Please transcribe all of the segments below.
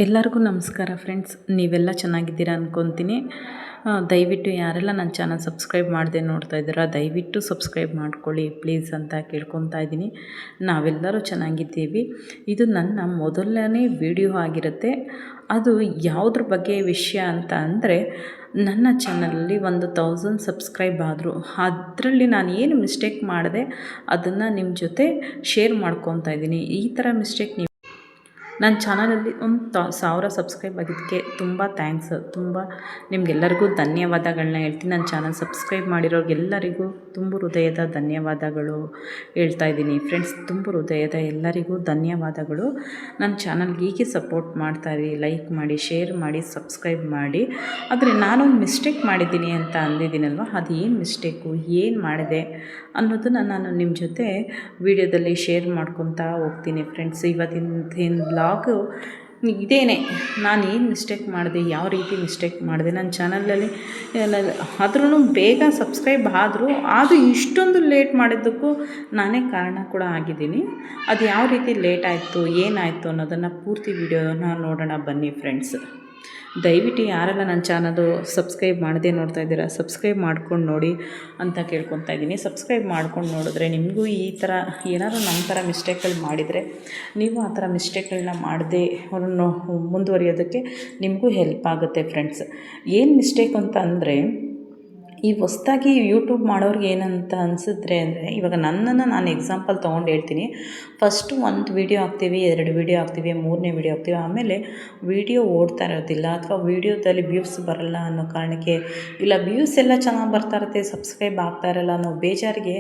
ಎಲ್ಲರಿಗೂ ನಮಸ್ಕಾರ ಫ್ರೆಂಡ್ಸ್, ನೀವೆಲ್ಲ ಚೆನ್ನಾಗಿದ್ದೀರಾ ಅಂದ್ಕೊತೀನಿ. ದಯವಿಟ್ಟು ಯಾರೆಲ್ಲ ನನ್ನ ಚಾನಲ್ ಸಬ್ಸ್ಕ್ರೈಬ್ ಮಾಡದೆ ನೋಡ್ತಾ ಇದ್ದೀರಾ ದಯವಿಟ್ಟು ಸಬ್ಸ್ಕ್ರೈಬ್ ಮಾಡ್ಕೊಳ್ಳಿ ಪ್ಲೀಸ್ ಅಂತ ಕೇಳ್ಕೊತಾ ಇದ್ದೀನಿ. ನಾವೆಲ್ಲರೂ ಚೆನ್ನಾಗಿದ್ದೀವಿ. ಇದು ನನ್ನ ಮೊದಲನೇ ವಿಡಿಯೋ ಆಗಿರುತ್ತೆ. ಅದು ಯಾವುದ್ರ ಬಗ್ಗೆ ವಿಷಯ ಅಂತ ಅಂದರೆ, ನನ್ನ ಚಾನಲಲ್ಲಿ 1000 ಸಬ್ಸ್ಕ್ರೈಬ್ ಆದರು. ಅದರಲ್ಲಿ ನಾನು ಏನು ಮಿಸ್ಟೇಕ್ ಮಾಡಿದೆ ಅದನ್ನು ನಿಮ್ಮ ಜೊತೆ ಶೇರ್ ಮಾಡ್ಕೊತಾ ಇದ್ದೀನಿ. ಈ ಥರ ಮಿಸ್ಟೇಕ್ ನನ್ನ ಚಾನಲಲ್ಲಿ 1000 ಸಬ್ಸ್ಕ್ರೈಬ್ ಆಗಿದ್ದಕ್ಕೆ ತುಂಬ ಥ್ಯಾಂಕ್ಸ್. ತುಂಬ ನಿಮಗೆಲ್ಲರಿಗೂ ಧನ್ಯವಾದಗಳನ್ನ ಹೇಳ್ತೀನಿ. ನನ್ನ ಚಾನಲ್ ಸಬ್ಸ್ಕ್ರೈಬ್ ಮಾಡಿರೋರಿಗೆಲ್ಲರಿಗೂ ತುಂಬ ಹೃದಯದ ಧನ್ಯವಾದಗಳು ಹೇಳ್ತಾ ಇದ್ದೀನಿ ಫ್ರೆಂಡ್ಸ್. ತುಂಬ ಹೃದಯದ ಎಲ್ಲರಿಗೂ ಧನ್ಯವಾದಗಳು. ನನ್ನ ಚಾನಲ್ಗೆ ಹೀಗೆ ಸಪೋರ್ಟ್ ಮಾಡ್ತಾಯಿರಿ, ಲೈಕ್ ಮಾಡಿ, ಶೇರ್ ಮಾಡಿ, ಸಬ್ಸ್ಕ್ರೈಬ್ ಮಾಡಿ. ಆದರೆ ನಾನೊಂದು ಮಿಸ್ಟೇಕ್ ಮಾಡಿದ್ದೀನಿ ಅಂತ ಅಂದಿದ್ದೀನಲ್ವ, ಅದು ಏನು ಮಿಸ್ಟೇಕು, ಏನು ಮಾಡಿದೆ ಅನ್ನೋದನ್ನು ನಾನು ನಿಮ್ಮ ಜೊತೆ ವಿಡಿಯೋದಲ್ಲಿ ಶೇರ್ ಮಾಡ್ಕೊತಾ ಹೋಗ್ತೀನಿ ಫ್ರೆಂಡ್ಸ್. ಇವತ್ತಿನ ಬ್ಲಾಗು ಇದೇನೆ, ನಾನು ಏನು ಮಿಸ್ಟೇಕ್ ಮಾಡಿದೆ, ಯಾವ ರೀತಿ ಮಿಸ್ಟೇಕ್ ಮಾಡಿದೆ. ನನ್ನ ಚಾನಲಲ್ಲಿ ಆದ್ರೂ ಬೇಗ ಸಬ್ಸ್ಕ್ರೈಬ್ ಆದರೂ ಅದು ಇಷ್ಟೊಂದು ಲೇಟ್ ಮಾಡಿದ್ದಕ್ಕೂ ನಾನೇ ಕಾರಣ ಕೂಡ ಆಗಿದ್ದೀನಿ. ಅದು ಯಾವ ರೀತಿ ಲೇಟ್ ಆಯಿತು, ಏನಾಯಿತು ಅನ್ನೋದನ್ನು ಪೂರ್ತಿ ವಿಡಿಯೋನ ನೋಡೋಣ ಬನ್ನಿ ಫ್ರೆಂಡ್ಸ್. ದಯವಿಟ್ಟು ಯಾರೆಲ್ಲ ನನ್ನ ಚಾನಲು ಸಬ್ಸ್ಕ್ರೈಬ್ ಮಾಡದೆ ನೋಡ್ತಾ ಇದ್ದೀರಾ ಸಬ್ಸ್ಕ್ರೈಬ್ ಮಾಡ್ಕೊಂಡು ನೋಡಿ ಅಂತ ಕೇಳ್ಕೊತಾ ಇದ್ದೀನಿ. ಸಬ್ಸ್ಕ್ರೈಬ್ ಮಾಡ್ಕೊಂಡು ನೋಡಿದ್ರೆ ನಿಮಗೂ ಈ ಥರ ಏನಾದರೂ ನಮ್ಮ ಥರ ಮಿಸ್ಟೇಕ್ಗಳು ಮಾಡಿದರೆ ನೀವು ಆ ಥರ ಮಿಸ್ಟೇಕ್ಗಳನ್ನ ಮಾಡದೆ ಅವ್ರನ್ನು ಮುಂದುವರಿಯೋದಕ್ಕೆ ನಿಮಗೂ ಹೆಲ್ಪ್ ಆಗುತ್ತೆ ಫ್ರೆಂಡ್ಸ್. ಏನು ಮಿಸ್ಟೇಕ್ ಅಂತ ಅಂದರೆ, ಈ ಹೊಸ್ದಾಗಿ ಯೂಟ್ಯೂಬ್ ಮಾಡೋರಿಗೆ ಏನಂತ ಅನಿಸಿದ್ರೆ ಅಂದರೆ, ಇವಾಗ ನನ್ನನ್ನು ನಾನು ಎಕ್ಸಾಂಪಲ್ ತೊಗೊಂಡು ಹೇಳ್ತೀನಿ. ಫಸ್ಟು 1 ವೀಡಿಯೋ ಹಾಕ್ತೀವಿ, 2 ವೀಡಿಯೋ ಹಾಕ್ತೀವಿ, 3ನೇ ವೀಡಿಯೋ ಹಾಕ್ತೀವಿ. ಆಮೇಲೆ ವೀಡಿಯೋ ಓಡ್ತಾ ಇರೋದಿಲ್ಲ ಅಥವಾ ವೀಡಿಯೋದಲ್ಲಿ ವ್ಯೂಸ್ ಬರೋಲ್ಲ ಅನ್ನೋ ಕಾರಣಕ್ಕೆ, ಇಲ್ಲ ವ್ಯೂಸ್ ಎಲ್ಲ ಚೆನ್ನಾಗಿ ಬರ್ತಾ ಇರುತ್ತೆ, ಸಬ್ಸ್ಕ್ರೈಬ್ ಆಗ್ತಾ ಇರೋಲ್ಲ ಅನ್ನೋ ಬೇಜಾರಿಗೆ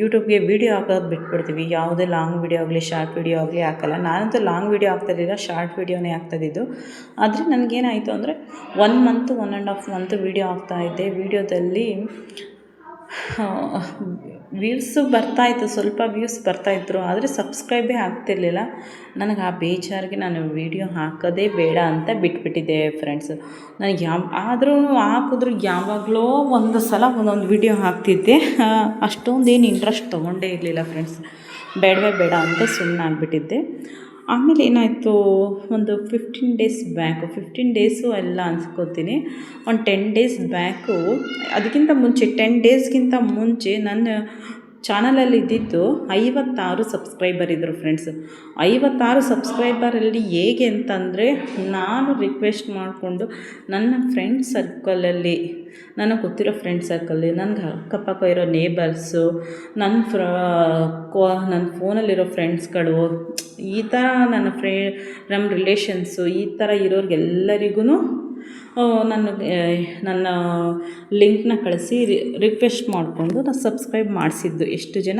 ಯೂಟ್ಯೂಬ್ಗೆ ವೀಡಿಯೋ ಹಾಕೋದು ಬಿಟ್ಬಿಡ್ತೀವಿ. ಯಾವುದೇ ಲಾಂಗ್ ವೀಡಿಯೋ ಆಗಲಿ ಶಾರ್ಟ್ ವೀಡಿಯೋ ಆಗಲಿ ಹಾಕೋಲ್ಲ. ನಾನಂತೂ ಲಾಂಗ್ ವೀಡಿಯೋ ಹಾಕ್ತಾಯಿರಲಿಲ್ಲ, ಶಾರ್ಟ್ ವೀಡಿಯೋನೇ ಹಾಕ್ತಾಯಿದ್ದು. ಆದರೆ ನನಗೇನಾಯಿತು ಅಂದರೆ 1 ಮಂತು 1.5 ಮಂತ್ ವೀಡಿಯೋ ಆಗ್ತಾಯಿದ್ದೆ. ವೀಡಿಯೋದಲ್ಲಿ ವ್ಯೂಸು ಬರ್ತಾಯಿತ್ತು, ಸ್ವಲ್ಪ ವ್ಯೂಸ್ ಬರ್ತಾಯಿದ್ರು, ಆದರೆ ಸಬ್ಸ್ಕ್ರೈಬೇ ಆಗ್ತಿರ್ಲಿಲ್ಲ. ನನಗೆ ಆ ಬೇಜಾರಿಗೆ ನಾನು ವೀಡಿಯೋ ಹಾಕೋದೇ ಬೇಡ ಅಂತ ಬಿಟ್ಬಿಟ್ಟಿದ್ದೆ ಫ್ರೆಂಡ್ಸ್. ನನಗೆ ಆದರೂ ಹಾಕಿದ್ರು ಯಾವಾಗಲೋ ಒಂದು ಸಲ ಒಂದೊಂದು ವೀಡಿಯೋ ಹಾಕ್ತಿದ್ದೆ. ಅಷ್ಟೊಂದೇನು ಇಂಟ್ರೆಸ್ಟ್ ತೊಗೊಂಡೇ ಇರಲಿಲ್ಲ ಫ್ರೆಂಡ್ಸ್. ಬೇಡವೇ ಬೇಡ ಅಂತ ಸುಮ್ಮನಾಗ್ಬಿಟ್ಟಿದ್ದೆ. ಆಮೇಲೆ ಏನಾಯಿತು, ಒಂದು 15 ಡೇಸ್ ಬ್ಯಾಕು, 15 ಡೇಸು ಎಲ್ಲ ಅನ್ಸ್ಕೊತೀನಿ, ಒಂದು 10 ಡೇಸ್ ಬ್ಯಾಕು, ಅದಕ್ಕಿಂತ ಮುಂಚೆ 10 ಡೇಸ್ಗಿಂತ ಮುಂಚೆ ನನ್ನ ಚಾನಲಲ್ಲಿ ಇದ್ದಿದ್ದು 56 ಸಬ್ಸ್ಕ್ರೈಬರ್ ಇದ್ದರು ಫ್ರೆಂಡ್ಸ್. 56 ಸಬ್ಸ್ಕ್ರೈಬರಲ್ಲಿ ಹೇಗೆ ಅಂತಂದರೆ, ನಾನು ರಿಕ್ವೆಸ್ಟ್ ಮಾಡಿಕೊಂಡು ನನ್ನ ಫ್ರೆಂಡ್ ಸರ್ಕಲಲ್ಲಿ, ನನಗೆ ಗೊತ್ತಿರೋ ಫ್ರೆಂಡ್ ಸರ್ಕಲ್ಲಿ, ನನಗೆ ಅಕ್ಕಪಕ್ಕ ಇರೋ ನೇಬರ್ಸು, ನನ್ನ ಫೋನಲ್ಲಿರೋ ಫ್ರೆಂಡ್ಸ್ಗಳು, ಈ ಥರ ನಮ್ಮ ರಿಲೇಷನ್ಸು, ಈ ಥರ ಇರೋರಿಗೆಲ್ಲರಿಗೂ ನನ್ನ ಲಿಂಕ್ನ ಕಳಿಸಿ ರಿಕ್ವೆಸ್ಟ್ ಮಾಡಿಕೊಂಡು ನಾನು ಸಬ್ಸ್ಕ್ರೈಬ್ ಮಾಡಿಸಿದ್ದು ಎಷ್ಟು ಜನ,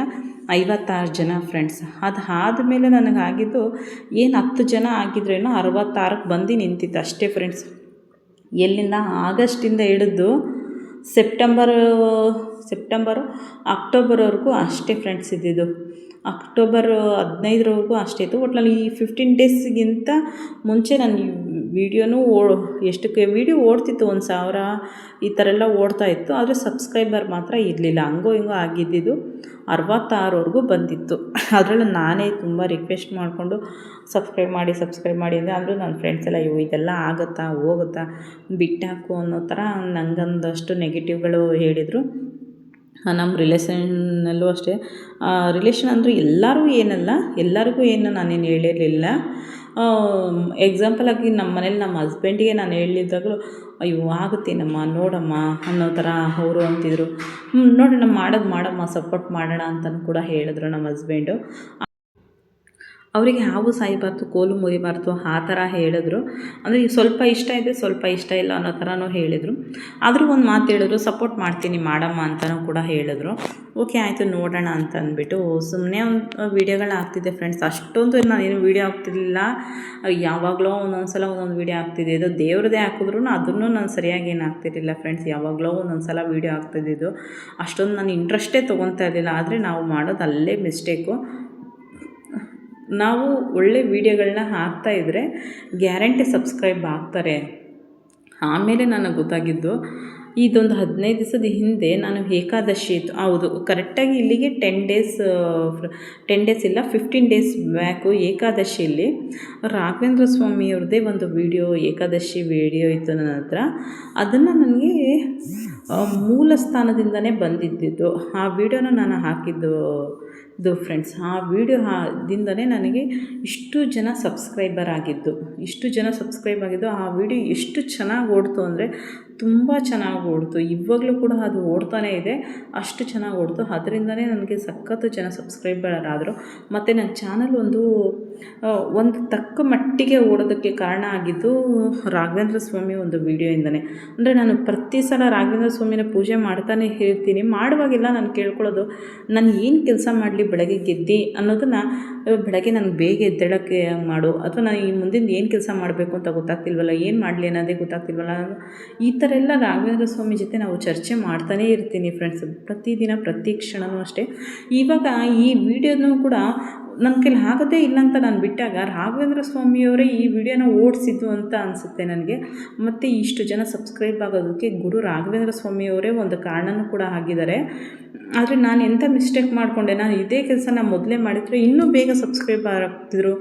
56 ಜನ ಫ್ರೆಂಡ್ಸ್. ಅದು ಆದಮೇಲೆ ನನಗಾಗಿದ್ದು ಏನು 10 ಜನ ಆಗಿದ್ರೇನೋ 66ಕ್ಕೆ ಬಂದು ನಿಂತಿತ್ತು ಅಷ್ಟೇ ಫ್ರೆಂಡ್ಸ್. ಎಲ್ಲಿಂದ ಆಗಸ್ಟಿಂದ ಹಿಡಿದು ಸೆಪ್ಟೆಂಬರು ಅಕ್ಟೋಬರ್ವರೆಗೂ ಅಷ್ಟೇ ಫ್ರೆಂಡ್ಸ್ ಇದ್ದಿದ್ದು. ಅಕ್ಟೋಬರ್ 15ರವರೆಗೂ ಅಷ್ಟೇ ಇತ್ತು. ಒಟ್ಟಿನಲ್ಲಿ ಈ 15 ಡೇಸ್ಗಿಂತ ಮುಂಚೆ ನಾನು ವೀಡಿಯೋನೂ ಎಷ್ಟಕ್ಕೆ ವೀಡಿಯೋ ಓಡ್ತಿತ್ತು, 1000 ಈ ಥರ ಎಲ್ಲ ಓಡ್ತಾಯಿತ್ತು. ಆದರೆ ಸಬ್ಸ್ಕ್ರೈಬರ್ ಮಾತ್ರ ಇರಲಿಲ್ಲ. ಹಂಗೋ ಹಿಂಗೋ ಆಗಿದ್ದಿದ್ದು 66ವರೆಗೂ ಬಂದಿತ್ತು. ಅದರಲ್ಲೂ ನಾನೇ ತುಂಬ ರಿಕ್ವೆಸ್ಟ್ ಮಾಡಿಕೊಂಡು ಸಬ್ಸ್ಕ್ರೈಬ್ ಮಾಡಿ ಅಂದರೆ, ಆದರೂ ನನ್ನ ಫ್ರೆಂಡ್ಸ್ ಎಲ್ಲ ಇದೆಲ್ಲ ಆಗುತ್ತಾ ಹೋಗುತ್ತಾ ಬಿಟ್ಟಾಕು ಅನ್ನೋ ಥರ ನನಗೊಂದಷ್ಟು ನೆಗೆಟಿವ್ಗಳು ಹೇಳಿದರು. ನಮ್ಮ ರಿಲೇಷನ್ನಲ್ಲೂ ಅಷ್ಟೇ, ರಿಲೇಷನ್ ಅಂದರೆ ಎಲ್ಲರಿಗೂ ಏನು ನಾನೇನು ಹೇಳಿರಲಿಲ್ಲ. ಎಕ್ಸಾಂಪಲಾಗಿ ನಮ್ಮ ಮನೇಲಿ ನಮ್ಮ ಹಸ್ಬೆಂಡಿಗೆ ನಾನು ಹೇಳಿದಾಗಲೂ, ಅಯ್ಯೋ ಆಗುತ್ತೇನಮ್ಮ ನೋಡಮ್ಮ ಅನ್ನೋ ಥರ ಅವರು ಅಂತಿದ್ರು. ನೋಡೋಣ ಮಾಡಮ್ಮ ಸಪೋರ್ಟ್ ಮಾಡೋಣ ಅಂತಲೂ ಕೂಡ ಹೇಳಿದ್ರು ನಮ್ಮ ಹಸ್ಬೆಂಡು. ಅವರಿಗೆ ಹಾವು ಸಾಯಬಾರ್ದು, ಕೋಲು ಮುರಿಬಾರ್ದು ಆ ಥರ ಹೇಳಿದ್ರು. ಅಂದರೆ ಸ್ವಲ್ಪ ಇಷ್ಟ ಇದೆ, ಸ್ವಲ್ಪ ಇಷ್ಟ ಇಲ್ಲ ಅನ್ನೋ ಥರನೂ ಹೇಳಿದರು. ಆದರೂ ಒಂದು ಮಾತು ಹೇಳಿದ್ರು, ಸಪೋರ್ಟ್ ಮಾಡ್ತೀನಿ ಮಾಡಮ್ಮ ಅಂತಲೂ ಕೂಡ ಹೇಳಿದ್ರು. ಓಕೆ ಆಯಿತು ನೋಡೋಣ ಅಂತ ಅಂದ್ಬಿಟ್ಟು ಸುಮ್ಮನೆ ಒಂದು ವೀಡಿಯೋಗಳು ಹಾಕ್ತಿದ್ದೆ ಫ್ರೆಂಡ್ಸ್. ಅಷ್ಟೊಂದು ನಾನೇನು ವೀಡಿಯೋ ಹಾಕ್ತಿರ್ಲಿಲ್ಲ. ಯಾವಾಗಲೋ ಒಂದೊಂದು ಸಲ ಒಂದೊಂದು ವೀಡಿಯೋ ಹಾಕ್ತಿದ್ದೆ. ಇದು ದೇವ್ರದ್ದೇ ಹಾಕಿದ್ರು ಅದನ್ನು ನಾನು ಸರಿಯಾಗಿ ಏನು ಹಾಕ್ತಿರ್ಲಿಲ್ಲ ಫ್ರೆಂಡ್ಸ್. ಯಾವಾಗಲೋ ಒಂದೊಂದು ಸಲ ವೀಡಿಯೋ ಹಾಕ್ತಿದ್ದಿದ್ದು. ಅಷ್ಟೊಂದು ನಾನು ಇಂಟ್ರೆಸ್ಟೇ ತೊಗೊತಾ ಇರಲಿಲ್ಲ. ಆದರೆ ನಾವು ಮಾಡೋದು ಅಲ್ಲೇ ಮಿಸ್ಟೇಕು. ನಾವು ಒಳ್ಳೆ ವೀಡಿಯೋಗಳನ್ನ ಹಾಕ್ತಾಯಿದ್ರೆ ಗ್ಯಾರಂಟಿ ಸಬ್ಸ್ಕ್ರೈಬ್ ಆಗ್ತಾರೆ. ಆಮೇಲೆ ನನಗೆ ಗೊತ್ತಾಗಿದ್ದು ಇದೊಂದು 15 ದಿವಸದ ಹಿಂದೆ ನಾನು ಏಕಾದಶಿ ಇತ್ತು, ಹೌದು ಕರೆಕ್ಟಾಗಿ ಇಲ್ಲಿಗೆ 10 ಡೇಸ್ ಇಲ್ಲ 15 ಡೇಸ್ ಬ್ಯಾಕು ಏಕಾದಶಿಯಲ್ಲಿ ರಾಘವೇಂದ್ರ ಸ್ವಾಮಿಯವ್ರದ್ದೇ ಒಂದು ಏಕಾದಶಿ ವಿಡಿಯೋ ಇತ್ತು ನನ್ನ ಹತ್ರ. ಅದನ್ನು ನನಗೆ ಮೂಲ ಸ್ಥಾನದಿಂದನೇ ಬಂದಿದ್ದಿದ್ದು ಆ ವಿಡಿಯೋನ ನಾನು ಹಾಕಿದ್ದು ಫ್ರೆಂಡ್ಸ್. ಆ ವಿಡಿಯೋ ದಿಂದನೇ ನನಗೆ ಇಷ್ಟು ಜನ ಸಬ್ಸ್ಕ್ರೈಬರ್ ಆಗಿದ್ದು. ಆ ವಿಡಿಯೋ ಎಷ್ಟು ಚೆನ್ನಾಗಿ ಓಡ್ತು ಅಂದರೆ ತುಂಬ ಚೆನ್ನಾಗಿ ಓಡ್ತು. ಇವಾಗಲೂ ಕೂಡ ಅದು ಓಡ್ತಾನೇ ಇದೆ, ಅಷ್ಟು ಚೆನ್ನಾಗಿ ಓಡ್ತು. ಅದರಿಂದನೇ ನನಗೆ ಸಖತ್ತು ಜನ ಸಬ್ಸ್ಕ್ರೈಬರ್ ಆದರು. ಮತ್ತು ನನ್ನ ಚಾನಲ್ ಒಂದು ತಕ್ಕ ಮಟ್ಟಿಗೆ ಓಡೋದಕ್ಕೆ ಕಾರಣ ಆಗಿದ್ದು ರಾಘವೇಂದ್ರ ಸ್ವಾಮಿ ಒಂದು ವಿಡಿಯೋಯಿಂದನೇ. ಅಂದರೆ ನಾನು ಪ್ರತಿ ಸಲ ರಾಘವೇಂದ್ರ ಸ್ವಾಮಿನ ಪೂಜೆ ಮಾಡ್ತಾನೆ ಇರ್ತೀನಿ. ಮಾಡುವಾಗೆಲ್ಲ ನಾನು ಕೇಳ್ಕೊಳ್ಳೋದು, ನಾನು ಏನು ಕೆಲಸ ಮಾಡಲಿ ಬೆಳಗ್ಗೆ ಗೆದ್ದು ಅನ್ನೋದನ್ನು ಬೆಳಗ್ಗೆ ನನಗೆ ಬೇಗ ಎದ್ದೇಳೋಕ್ಕೆ ಮಾಡು, ಅಥವಾ ನಾನು ಈ ಮುಂದಿನ ಏನು ಕೆಲಸ ಮಾಡಬೇಕು ಅಂತ ಗೊತ್ತಾಗ್ತಿಲ್ವಲ್ಲ, ಏನು ಮಾಡಲಿ ಅನ್ನೋದೇ ಗೊತ್ತಾಗ್ತಿಲ್ವಲ್ಲ, ಈ ಥರ ಎಲ್ಲ ರಾಘವೇಂದ್ರ ಸ್ವಾಮಿ ಜೊತೆ ನಾವು ಚರ್ಚೆ ಮಾಡ್ತಾನೇ ಇರ್ತೀನಿ ಫ್ರೆಂಡ್ಸ್. ಪ್ರತಿದಿನ ಪ್ರತಿ ಕ್ಷಣವೂ ಅಷ್ಟೇ. ಇವಾಗ ಈ ವಿಡಿಯೋನೂ ಕೂಡ ನನ್ನ ಕೈಲಿ ಆಗೋದೇ ಇಲ್ಲ ಅಂತ ನಾನು ಬಿಟ್ಟಾಗ ರಾಘವೇಂದ್ರ ಸ್ವಾಮಿಯವರೇ ಈ ವಿಡಿಯೋನ ಓಡಿಸಿದ್ದು ಅಂತ ಅನಿಸುತ್ತೆ ನನಗೆ. ಮತ್ತು ಇಷ್ಟು ಜನ ಸಬ್ಸ್ಕ್ರೈಬ್ ಆಗೋದಕ್ಕೆ ಗುರು ರಾಘವೇಂದ್ರ ಸ್ವಾಮಿಯವರೇ ಒಂದು ಕಾರಣನೂ ಕೂಡ ಆಗಿದ್ದಾರೆ. ಆದರೆ ನಾನು ಎಂಥ ಮಿಸ್ಟೇಕ್ ಮಾಡಿಕೊಂಡೆ, ನಾನು ಇದೇ ಕೆಲಸನ ಮೊದಲೇ ಮಾಡಿದರೆ ಇನ್ನೂ ಬೇಗ ಸಬ್ಸ್ಕ್ರೈಬರ್ ಆಗ್ತಿದ್ರು,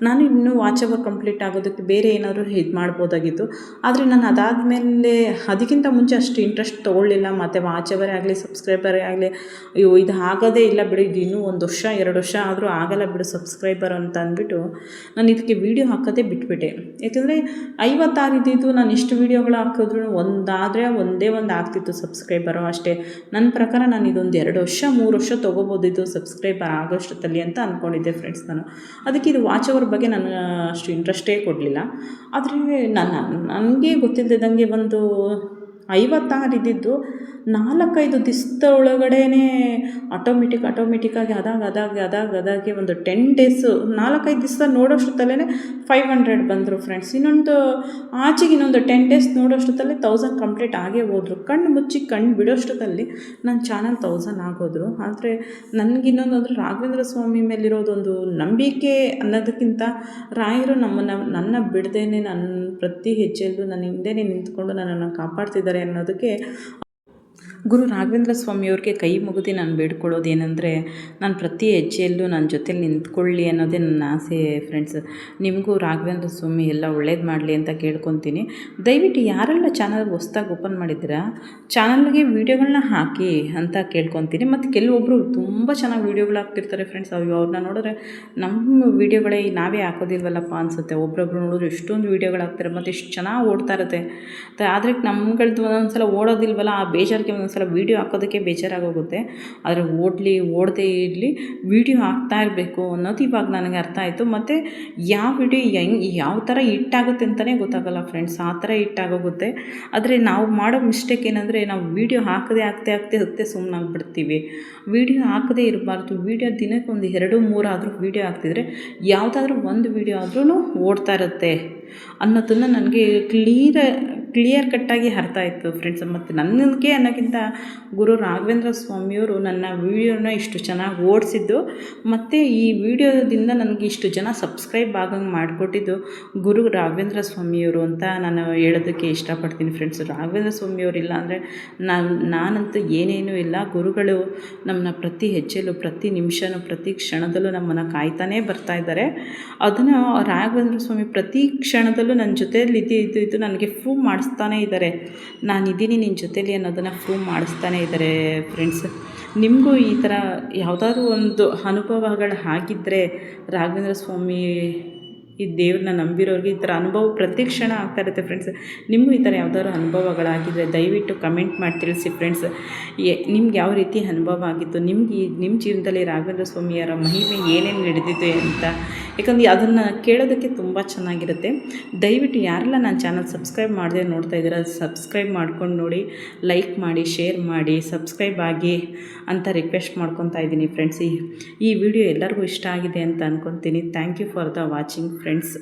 ನಾನು ಇನ್ನೂ ವಾಚ್ ಅವರ್ ಕಂಪ್ಲೀಟ್ ಆಗೋದಕ್ಕೆ ಬೇರೆ ಏನಾದರೂ ಇದು ಮಾಡ್ಬೋದಾಗಿತ್ತು. ಆದರೆ ನಾನು ಅದಾದಮೇಲೆ ಅದಕ್ಕಿಂತ ಮುಂಚೆ ಅಷ್ಟು ಇಂಟ್ರೆಸ್ಟ್ ತೊಗೊಳ್ಳಿಲ್ಲ. ಮತ್ತು ವಾಚ್ ಅವರೇ ಆಗಲಿ ಸಬ್ಸ್ಕ್ರೈಬರೇ ಆಗಲಿ, ಅಯ್ಯೋ ಇದು ಆಗೋದೇ ಇಲ್ಲ ಬಿಡು, ಇದು ಇನ್ನೂ 1 ವರ್ಷ 2 ವರ್ಷ ಆದರೂ ಆಗಲ್ಲ ಬಿಡು ಸಬ್ಸ್ಕ್ರೈಬರ್ ಅಂತ ಅಂದ್ಬಿಟ್ಟು ನಾನು ಇದಕ್ಕೆ ವೀಡಿಯೋ ಹಾಕೋದೇ ಬಿಟ್ಬಿಟ್ಟೆ. ಯಾಕೆಂದರೆ 56 ಇದ್ದಿದ್ದು ನಾನು ಇಷ್ಟು ವೀಡಿಯೋಗಳು ಹಾಕಿದ್ರು ಒಂದೇ ಒಂದು ಆಗ್ತಿತ್ತು ಸಬ್ಸ್ಕ್ರೈಬರು ಅಷ್ಟೇ. ನನ್ನ ಪ್ರಕಾರ ನಾನು ಇದೊಂದು 2 ವರ್ಷ 3 ವರ್ಷ ತೊಗೋಬೋದಿದ್ದು ಸಬ್ಸ್ಕ್ರೈಬರ್ ಆಗೋಷ್ಟೊತ್ತಲ್ಲಿ ಅಂತ ಅಂದ್ಕೊಂಡಿದ್ದೆ ಫ್ರೆಂಡ್ಸ್ ನಾನು. ಅದಕ್ಕೆ ಇದು ವಾಚ್ ಅವರ್ ಬಗ್ಗೆ ನಾನು ಅಷ್ಟು ಇಂಟ್ರೆಸ್ಟೇ ಕೊಡಲಿಲ್ಲ. ಆದರೆ ನನಗೆ ಗೊತ್ತಿಲ್ಲದಂಗೆ ಒಂದು 56 ಇದ್ದಿದ್ದು 4-5 ದಿವಸದ ಒಳಗಡೆ ಆಟೋಮೆಟಿಕ್ಕಾಗಿ ಅದಾಗೆ ಒಂದು 10 ಡೇಸು 4-5 ದಿವಸ ನೋಡೋಷ್ಟೊತ್ತಲ್ಲೇ 500 ಬಂದರು ಫ್ರೆಂಡ್ಸ್. ಇನ್ನೊಂದು 10 ಡೇಸ್ ನೋಡೋಷ್ಟೊತ್ತಲ್ಲಿ 1000 ಕಂಪ್ಲೀಟ್ ಆಗೇ ಹೋದರು. ಕಣ್ಣು ಮುಚ್ಚಿ ಕಣ್ಣು ಬಿಡೋಷ್ಟೊತ್ತಲ್ಲಿ ನನ್ನ ಚಾನಲ್ 1000 ಆಗೋದ್ರು. ಆದರೆ ನನಗಿನ್ನೊಂದು ಅಂದರೆ ರಾಘವೇಂದ್ರ ಸ್ವಾಮಿ ಮೇಲಿರೋದೊಂದು ನಂಬಿಕೆ ಅನ್ನೋದಕ್ಕಿಂತ ರಾಯರು ನನ್ನ ಬಿಡದೇನೆ ನನ್ನ ಪ್ರತಿ ಹೆಜ್ಜೆಯಲ್ಲೂ ನನ್ನ ಹಿಂದೆನೇ ನಿಂತ್ಕೊಂಡು ನನ್ನನ್ನು ಕಾಪಾಡ್ತಿದ್ದಾರೆ ಅನ್ನೋದಕ್ಕೆ ಗುರು ರಾಘವೇಂದ್ರ ಸ್ವಾಮಿಯವ್ರಿಗೆ ಕೈ ಮುಗಿದು ನಾನು ಬೇಡ್ಕೊಳ್ಳೋದು ಏನಂದರೆ, ನಾನು ಪ್ರತಿ ಹೆಜ್ಜೆಯಲ್ಲೂ ನನ್ನ ಜೊತೆಲಿ ನಿಂತ್ಕೊಳ್ಳಿ ಅನ್ನೋದೇ ನನ್ನ ಆಸೆ ಫ್ರೆಂಡ್ಸ್. ನಿಮಗೂ ರಾಘವೇಂದ್ರ ಸ್ವಾಮಿ ಎಲ್ಲ ಒಳ್ಳೇದು ಮಾಡಲಿ ಅಂತ ಕೇಳ್ಕೊತೀನಿ. ದಯವಿಟ್ಟು ಯಾರೆಲ್ಲ ಚಾನಲ್ ಹೊಸ್ದಾಗಿ ಓಪನ್ ಮಾಡಿದ್ದೀರಾ ಚಾನಲ್ಗೆ ವೀಡಿಯೋಗಳನ್ನ ಹಾಕಿ ಅಂತ ಕೇಳ್ಕೊತೀನಿ. ಮತ್ತು ಕೆಲವೊಬ್ಬರು ತುಂಬ ಚೆನ್ನಾಗಿ ವೀಡಿಯೋಗಳು ಹಾಕ್ತಿರ್ತಾರೆ ಫ್ರೆಂಡ್ಸ್. ಅವ್ರನ್ನ ನೋಡಿದ್ರೆ ನಮ್ಮ ವೀಡಿಯೋಗಳೇ ನಾವೇ ಹಾಕೋದಿಲ್ವಲ್ಲಪ್ಪ ಅನಿಸುತ್ತೆ. ಒಬ್ಬೊಬ್ರು ನೋಡಿದ್ರೆ ಇಷ್ಟೊಂದು ವೀಡಿಯೋಗಳು ಹಾಕ್ತಾರೆ ಮತ್ತು ಇಷ್ಟು ಚೆನ್ನಾಗಿ ಓಡ್ತಾ ಇರುತ್ತೆ. ಆದರೆ ನಮ್ಗಳದ್ದು ಒಂದೊಂದ್ಸಲ ಓಡೋದಿಲ್ವಲ್ಲ, ಆ ಬೇಜಾರಿಗೆ ಒಂದೊಂದ್ಸಲ ವೀಡಿಯೋ ಹಾಕೋದಕ್ಕೆ ಬೇಜಾರಾಗೋಗುತ್ತೆ. ಆದರೆ ಓಡದೇ ಇರಲಿ, ವೀಡಿಯೋ ಹಾಕ್ತಾ ಇರಬೇಕು ಅನ್ನೋದು ಇವಾಗ ನನಗೆ ಅರ್ಥ ಆಯಿತು. ಮತ್ತು ಯಾವ ವಿಡಿಯೋ ಯಾವ ಥರ ಹಿಟ್ಟಾಗುತ್ತೆ ಅಂತಲೇ ಗೊತ್ತಾಗಲ್ಲ ಫ್ರೆಂಡ್ಸ್, ಆ ಥರ ಹಿಟ್ಟಾಗೋಗುತ್ತೆ. ಆದರೆ ನಾವು ಮಾಡೋ ಮಿಸ್ಟೇಕ್ ಏನಂದರೆ, ನಾವು ವೀಡಿಯೋ ಹಾಕದೆ ಸುಮ್ಮನಾಗ್ಬಿಡ್ತೀವಿ. ವೀಡಿಯೋ ಹಾಕದೇ ಇರಬಾರ್ದು. ವೀಡಿಯೋ ದಿನಕ್ಕೆ ಒಂದು 2-3 ಆದರೂ ವೀಡಿಯೋ ಹಾಕ್ತಿದ್ರೆ ಯಾವುದಾದ್ರೂ ಒಂದು ವೀಡಿಯೋ ಆದ್ರೂ ಓಡ್ತಾ ಇರುತ್ತೆ ಅನ್ನೋದನ್ನು ನನಗೆ ಕ್ಲಿಯರ್ ಕಟ್ಟಾಗಿ ಅರ್ಥ ಆಯಿತು ಫ್ರೆಂಡ್ಸ್. ಮತ್ತು ನನಗೆ ಅನ್ನೋಕ್ಕಿಂತ ಗುರು ರಾಘವೇಂದ್ರ ಸ್ವಾಮಿಯವರು ನನ್ನ ವೀಡಿಯೋನ ಇಷ್ಟು ಚೆನ್ನಾಗಿ ಓಡಿಸಿದ್ದು, ಮತ್ತು ಈ ವಿಡಿಯೋದಿಂದ ನನಗೆ ಇಷ್ಟು ಜನ ಸಬ್ಸ್ಕ್ರೈಬ್ ಆಗಂಗೆ ಮಾಡಿಕೊಟ್ಟಿದ್ದು ಗುರು ರಾಘವೇಂದ್ರ ಸ್ವಾಮಿಯವರು ಅಂತ ನಾನು ಹೇಳೋದಕ್ಕೆ ಇಷ್ಟಪಡ್ತೀನಿ ಫ್ರೆಂಡ್ಸ್. ರಾಘವೇಂದ್ರ ಸ್ವಾಮಿಯವರು ಇಲ್ಲ ಅಂದರೆ ನಾನಂತೂ ಏನೇನೂ ಇಲ್ಲ. ಗುರುಗಳು ನಮ್ಮನ್ನ ಪ್ರತಿ ಹೆಜ್ಜೆಯಲ್ಲೂ, ಪ್ರತಿ ನಿಮಿಷನೂ, ಪ್ರತಿ ಕ್ಷಣದಲ್ಲೂ ನಮ್ಮನ್ನು ಕಾಯ್ತಾನೇ ಬರ್ತಾ ಇದ್ದಾರೆ. ಅದನ್ನು ರಾಘವೇಂದ್ರ ಸ್ವಾಮಿ ಪ್ರತಿ ಕ್ಷಣದಲ್ಲೂ ನನ್ನ ಜೊತೆಯಲ್ಲಿ ಇದ್ದು ನನಗೆ ಪ್ರೂವ್ ಮಾಡಿಸ್ತಾನೇ ಇದ್ದಾರೆ. ನಾನಿದ್ದೀನಿ ನಿನ್ನ ಜೊತೇಲಿ ಅನ್ನೋದನ್ನು ಪ್ರೂವ್ ಮಾಡಿಸ್ತಾನೇ ಇದ್ದಾರೆ ಫ್ರೆಂಡ್ಸ್. ನಿಮಗೂ ಈ ಥರ ಯಾವುದಾದ್ರೂ ಒಂದು ಅನುಭವಗಳು ಆಗಿದ್ದರೆ, ರಾಘವೇಂದ್ರ ಸ್ವಾಮಿ ಈ ದೇವ್ರನ್ನ ನಂಬಿರೋರಿಗೆ ಈ ಥರ ಅನುಭವ ಪ್ರತಿ ಕ್ಷಣ ಆಗ್ತಾ ಇರುತ್ತೆ ಫ್ರೆಂಡ್ಸ್. ನಿಮಗೂ ಈ ಥರ ಯಾವ್ದಾದ್ರು ಅನುಭವಗಳಾಗಿದ್ದರೆ ದಯವಿಟ್ಟು ಕಮೆಂಟ್ ಮಾಡಿ ತಿಳಿಸಿ ಫ್ರೆಂಡ್ಸ್. ನಿಮ್ಗೆ ಯಾವ ರೀತಿ ಅನುಭವ ಆಗಿತ್ತು, ನಿಮ್ಮ ಜೀವನದಲ್ಲಿ ರಾಘವೇಂದ್ರ ಸ್ವಾಮಿಯವರ ಮಹಿಮೆ ಏನೇನು ನಡೆದಿದೆ ಅಂತ. ಯಾಕಂದರೆ ಅದನ್ನು ಕೇಳೋದಕ್ಕೆ ತುಂಬ ಚೆನ್ನಾಗಿರುತ್ತೆ. ದಯವಿಟ್ಟು ಯಾರೆಲ್ಲ ನನ್ನ ಚಾನಲ್ ಸಬ್ಸ್ಕ್ರೈಬ್ ಮಾಡದೆ ನೋಡ್ತಾ ಇದ್ದೀರಾ, ಸಬ್ಸ್ಕ್ರೈಬ್ ಮಾಡ್ಕೊಂಡು ನೋಡಿ, ಲೈಕ್ ಮಾಡಿ, ಶೇರ್ ಮಾಡಿ, ಸಬ್ಸ್ಕ್ರೈಬ್ ಆಗಿ ಅಂತ ರಿಕ್ವೆಸ್ಟ್ ಮಾಡ್ಕೊತಾ ಇದ್ದೀನಿ ಫ್ರೆಂಡ್ಸ್. ಈ ವಿಡಿಯೋ ಎಲ್ಲರಿಗೂ ಇಷ್ಟ ಆಗಿದೆ ಅಂತ ಅಂದ್ಕೊತೀನಿ. Thank you for the watching friends.